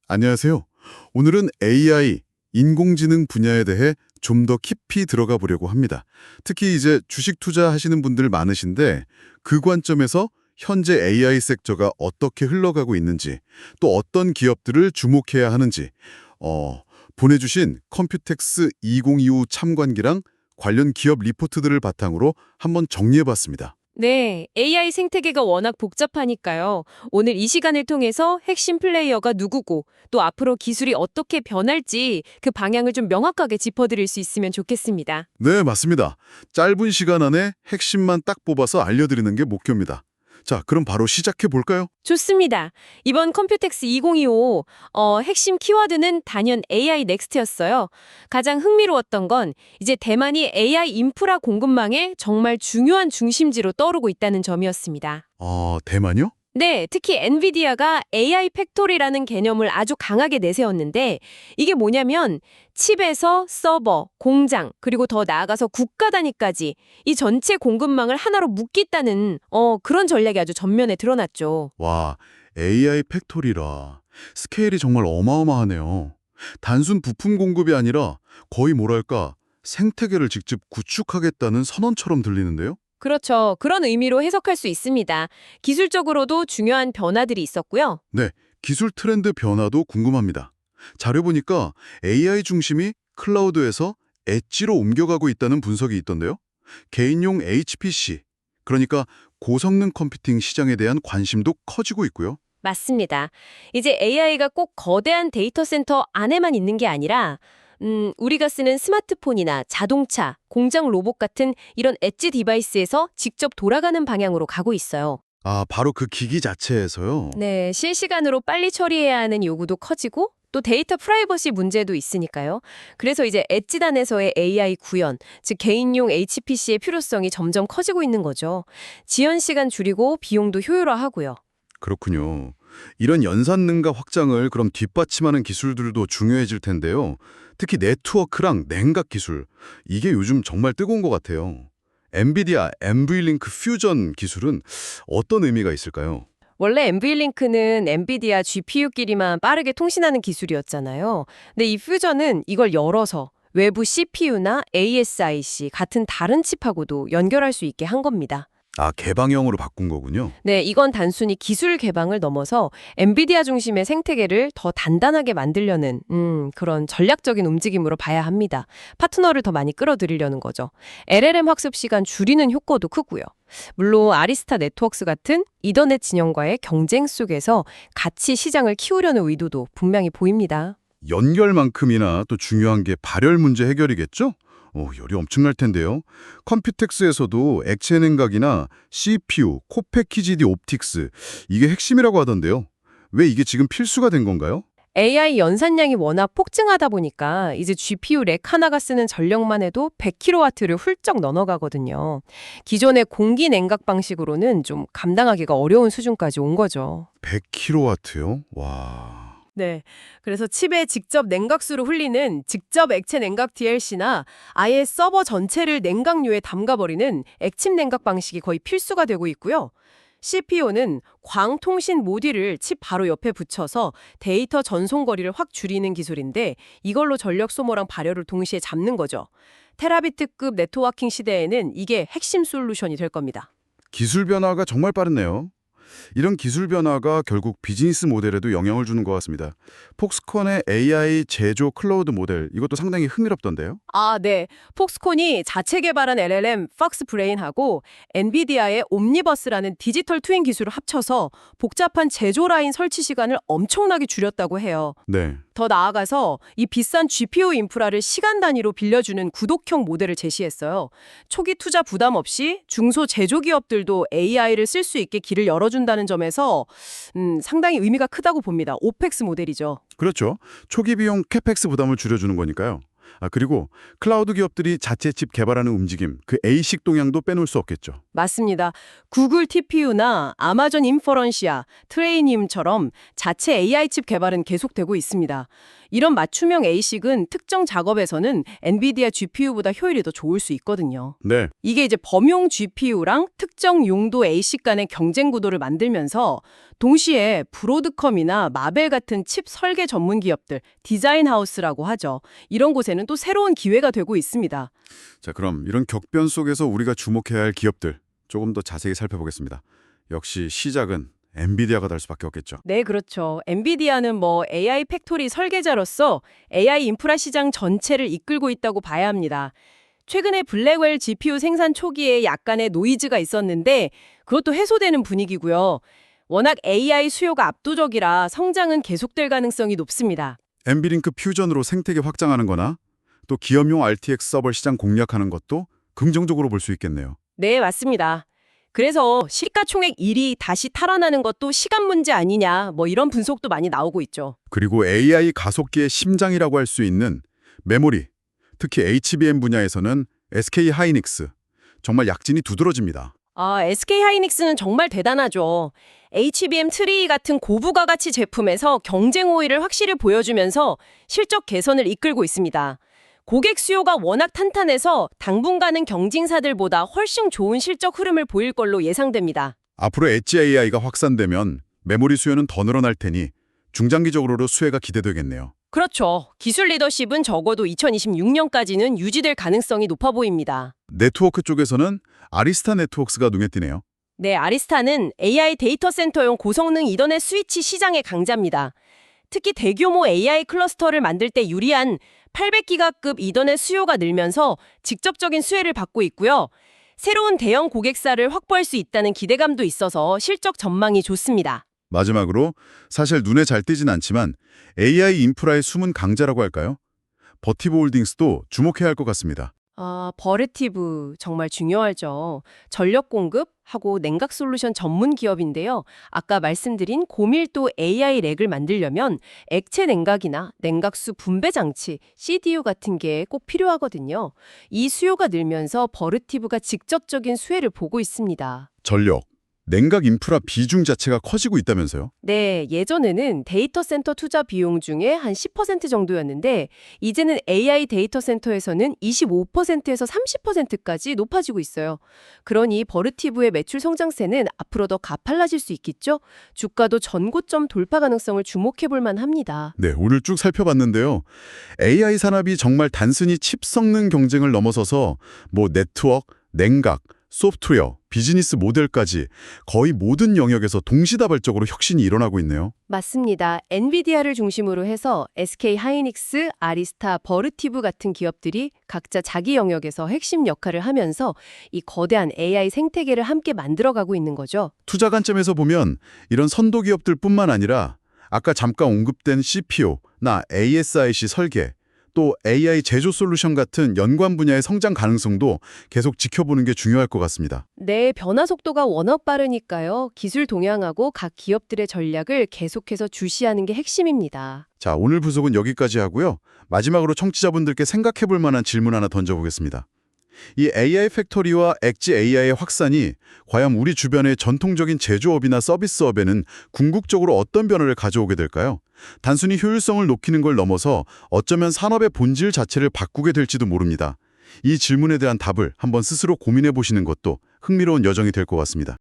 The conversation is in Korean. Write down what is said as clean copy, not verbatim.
안녕하세요. 오늘은 AI, 인공지능 분야에 대해 좀 더 깊이 들어가 보려고 합니다. 특히 이제 주식 투자하시는 분들 많으신데 그 관점에서 현재 AI 섹터가 어떻게 흘러가고 있는지, 또 어떤 기업들을 주목해야 하는지, 보내주신 컴퓨텍스 2025 참관기랑 관련 기업 리포트들을 바탕으로 한번 정리해봤습니다. 네, AI 생태계가 워낙 복잡하니까요. 오늘 이 시간을 통해서 핵심 플레이어가 누구고 또 앞으로 기술이 어떻게 변할지 그 방향을 좀 명확하게 짚어드릴 수 있으면 좋겠습니다. 네, 맞습니다. 짧은 시간 안에 핵심만 딱 뽑아서 알려드리는 게 목표입니다. 자, 그럼 바로 시작해 볼까요? 좋습니다. 이번 컴퓨텍스 2025 핵심 키워드는 단연 AI 넥스트였어요. 가장 흥미로웠던 건 이제 대만이 AI 인프라 공급망의 정말 중요한 중심지로 떠오르고 있다는 점이었습니다. 대만요? 네, 특히 엔비디아가 AI 팩토리라는 개념을 아주 강하게 내세웠는데 이게 뭐냐면 칩에서 서버, 공장, 그리고 더 나아가서 국가 단위까지 이 전체 공급망을 하나로 묶겠다는 그런 전략이 아주 전면에 드러났죠. 와, AI 팩토리라. 스케일이 정말 어마어마하네요. 단순 부품 공급이 아니라 거의 뭐랄까, 생태계를 직접 구축하겠다는 선언처럼 들리는데요? 그렇죠. 그런 의미로 해석할 수 있습니다. 기술적으로도 중요한 변화들이 있었고요. 네, 기술 트렌드 변화도 궁금합니다. 자료 보니까 AI 중심이 클라우드에서 엣지로 옮겨가고 있다는 분석이 있던데요. 개인용 HPC, 그러니까 고성능 컴퓨팅 시장에 대한 관심도 커지고 있고요. 맞습니다. 이제 AI가 꼭 거대한 데이터 센터 안에만 있는 게 아니라 우리가 쓰는 스마트폰이나 자동차, 공장 로봇 같은 이런 엣지 디바이스에서 직접 돌아가는 방향으로 가고 있어요. 바로 그 기기 자체에서요. 네, 실시간으로 빨리 처리해야 하는 요구도 커지고 또 데이터 프라이버시 문제도 있으니까요. 그래서 이제 엣지단에서의 AI 구현, 즉 개인용 HPC의 필요성이 점점 커지고 있는 거죠. 지연 시간 줄이고 비용도 효율화하고요. 그렇군요. 이런 연산 능가 확장을 그럼 뒷받침하는 기술들도 중요해질 텐데요. 특히 네트워크랑 냉각 기술, 이게 요즘 정말 뜨거운 것 같아요. 엔비디아 NVLink 퓨전 기술은 어떤 의미가 있을까요? 원래 NVLin크는 엔비디아 GPU끼리만 빠르게 통신하는 기술이었잖아요. 근데 이 퓨전은 이걸 열어서 외부 CPU나 ASIC 같은 다른 칩하고도 연결할 수 있게 한 겁니다. 개방형으로 바꾼 거군요. 네, 이건 단순히 기술 개방을 넘어서 엔비디아 중심의 생태계를 더 단단하게 만들려는 그런 전략적인 움직임으로 봐야 합니다. 파트너를 더 많이 끌어들이려는 거죠. LLM 학습 시간 줄이는 효과도 크고요. 물론 아리스타 네트워크스 같은 이더넷 진영과의 경쟁 속에서 같이 시장을 키우려는 의도도 분명히 보입니다. 연결만큼이나 또 중요한 게 발열 문제 해결이겠죠? 열이 엄청날 텐데요. 컴퓨텍스에서도 액체 냉각이나 CPU, 코패키지디 옵틱스, 이게 핵심이라고 하던데요. 왜 이게 지금 필수가 된 건가요? AI 연산량이 워낙 폭증하다 보니까 이제 GPU 렉 하나가 쓰는 전력만 해도 100kW를 훌쩍 넘어가거든요. 기존의 공기 냉각 방식으로는 좀 감당하기가 어려운 수준까지 온 거죠. 100kW요? 와. 네. 그래서 칩에 직접 냉각수를 흘리는 직접 액체 냉각 DLC나 아예 서버 전체를 냉각류에 담가버리는 액침 냉각 방식이 거의 필수가 되고 있고요. CPU는 광통신 모듈을 칩 바로 옆에 붙여서 데이터 전송 거리를 확 줄이는 기술인데 이걸로 전력 소모랑 발열을 동시에 잡는 거죠. 테라비트급 네트워킹 시대에는 이게 핵심 솔루션이 될 겁니다. 기술 변화가 정말 빠르네요. 이런 기술 변화가 결국 비즈니스 모델에도 영향을 주는 것 같습니다. 폭스콘의 AI 제조 클라우드 모델, 이것도 상당히 흥미롭던데요. 네. 폭스콘이 자체 개발한 LLM 팍스브레인하고 엔비디아의 옴니버스라는 디지털 트윈 기술을 합쳐서 복잡한 제조 라인 설치 시간을 엄청나게 줄였다고 해요. 네. 더 나아가서 이 비싼 GPU 인프라를 시간 단위로 빌려주는 구독형 모델을 제시했어요. 초기 투자 부담 없이 중소 제조기업들도 AI를 쓸 수 있게 길을 열어준다는 점에서 상당히 의미가 크다고 봅니다. 오펙스 모델이죠. 그렇죠. 초기 비용 캐펙스 부담을 줄여주는 거니까요. 그리고 클라우드 기업들이 자체 칩 개발하는 움직임, 그 A식 동향도 빼놓을 수 없겠죠. 맞습니다. 구글 TPU나 아마존 인퍼런시아, 트레이니움처럼 자체 AI 칩 개발은 계속되고 있습니다. 이런 맞춤형 ASIC은 특정 작업에서는 엔비디아 GPU보다 효율이 더 좋을 수 있거든요. 네. 이게 이제 범용 GPU랑 특정 용도 ASIC 간의 경쟁 구도를 만들면서 동시에 브로드컴이나 마벨 같은 칩 설계 전문 기업들, 디자인 하우스라고 하죠. 이런 곳에는 또 새로운 기회가 되고 있습니다. 자, 그럼 이런 격변 속에서 우리가 주목해야 할 기업들 조금 더 자세히 살펴보겠습니다. 역시 시작은 엔비디아가 될 수밖에 없겠죠. 네, 그렇죠. 엔비디아는 AI 팩토리 설계자로서 AI 인프라 시장 전체를 이끌고 있다고 봐야 합니다. 최근에 블랙웰 GPU 생산 초기에 약간의 노이즈가 있었는데 그것도 해소되는 분위기고요. 워낙 AI 수요가 압도적이라 성장은 계속될 가능성이 높습니다. 엔비링크 퓨전으로 생태계 확장하는 거나 또 기업용 RTX 서버 시장 공략하는 것도 긍정적으로 볼 수 있겠네요. 네, 맞습니다. 그래서 시가총액 1위 다시 탈환하는 것도 시간 문제 아니냐, 이런 분석도 많이 나오고 있죠. 그리고 AI 가속기의 심장이라고 할 수 있는 메모리, 특히 HBM 분야에서는 SK 하이닉스, 정말 약진이 두드러집니다. SK 하이닉스는 정말 대단하죠. HBM 트리 같은 고부가 가치 제품에서 경쟁 호의를 확실히 보여주면서 실적 개선을 이끌고 있습니다. 고객 수요가 워낙 탄탄해서 당분간은 경쟁사들보다 훨씬 좋은 실적 흐름을 보일 걸로 예상됩니다. 앞으로 엣지 AI가 확산되면 메모리 수요는 더 늘어날 테니 중장기적으로도 수혜가 기대되겠네요. 그렇죠. 기술 리더십은 적어도 2026년까지는 유지될 가능성이 높아 보입니다. 네트워크 쪽에서는 아리스타 네트워크스가 눈에 띄네요. 네, 아리스타는 AI 데이터 센터용 고성능 이더넷 스위치 시장의 강자입니다. 특히 대규모 AI 클러스터를 만들 때 유리한 800기가급 이더넷 수요가 늘면서 직접적인 수혜를 받고 있고요. 새로운 대형 고객사를 확보할 수 있다는 기대감도 있어서 실적 전망이 좋습니다. 마지막으로 사실 눈에 잘 띄진 않지만 AI 인프라의 숨은 강자라고 할까요? 버티브 홀딩스도 주목해야 할 것 같습니다. 버르티브 정말 중요하죠. 전력 공급하고 냉각 솔루션 전문 기업인데요. 아까 말씀드린 고밀도 AI 렉을 만들려면 액체 냉각이나 냉각수 분배 장치, CDU 같은 게 꼭 필요하거든요. 이 수요가 늘면서 버르티브가 직접적인 수혜를 보고 있습니다. 전력, 냉각 인프라 비중 자체가 커지고 있다면서요? 네, 예전에는 데이터 센터 투자 비용 중에 한 10% 정도였는데 이제는 AI 데이터 센터에서는 25%에서 30%까지 높아지고 있어요. 그러니 버르티브의 매출 성장세는 앞으로 더 가팔라질 수 있겠죠? 주가도 전고점 돌파 가능성을 주목해 볼 만합니다. 네, 오늘 쭉 살펴봤는데요. AI 산업이 정말 단순히 칩 성능 경쟁을 넘어서서 네트워크, 냉각, 소프트웨어, 비즈니스 모델까지 거의 모든 영역에서 동시다발적으로 혁신이 일어나고 있네요. 맞습니다. 엔비디아를 중심으로 해서 SK 하이닉스, 아리스타, 버르티브 같은 기업들이 각자 자기 영역에서 핵심 역할을 하면서 이 거대한 AI 생태계를 함께 만들어가고 있는 거죠. 투자 관점에서 보면 이런 선도 기업들뿐만 아니라 아까 잠깐 언급된 CPO나 ASIC 설계, 또 AI 제조 솔루션 같은 연관 분야의 성장 가능성도 계속 지켜보는 게 중요할 것 같습니다. 네, 변화 속도가 워낙 빠르니까요. 기술 동향하고 각 기업들의 전략을 계속해서 주시하는 게 핵심입니다. 자, 오늘 분석은 여기까지 하고요. 마지막으로 청취자분들께 생각해 볼 만한 질문 하나 던져보겠습니다. 이 AI 팩토리와 엣지 AI의 확산이 과연 우리 주변의 전통적인 제조업이나 서비스업에는 궁극적으로 어떤 변화를 가져오게 될까요? 단순히 효율성을 높이는 걸 넘어서 어쩌면 산업의 본질 자체를 바꾸게 될지도 모릅니다. 이 질문에 대한 답을 한번 스스로 고민해 보시는 것도 흥미로운 여정이 될 것 같습니다.